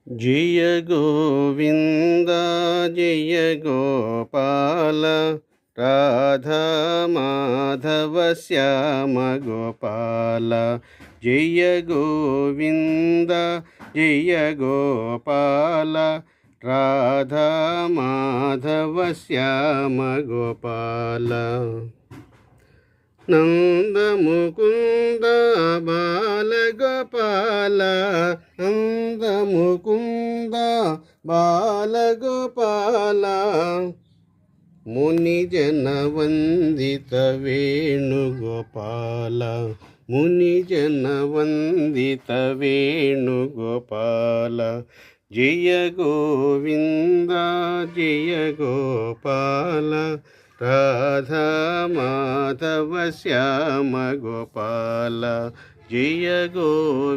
Jaya Govinda Jaya Gopala Radha Madhava Shyama Gopala Jaya Govinda Jaya Gopala Radha Madhava Shyama Gopala నందముకుంద Balagopala నందముకుంద Balagopala మునిజన వందిత Venugopala మునిజన వందిత Venugopala Jaya Govinda Jaya Gopala Radha Madhava Shyama Gopala Jaya go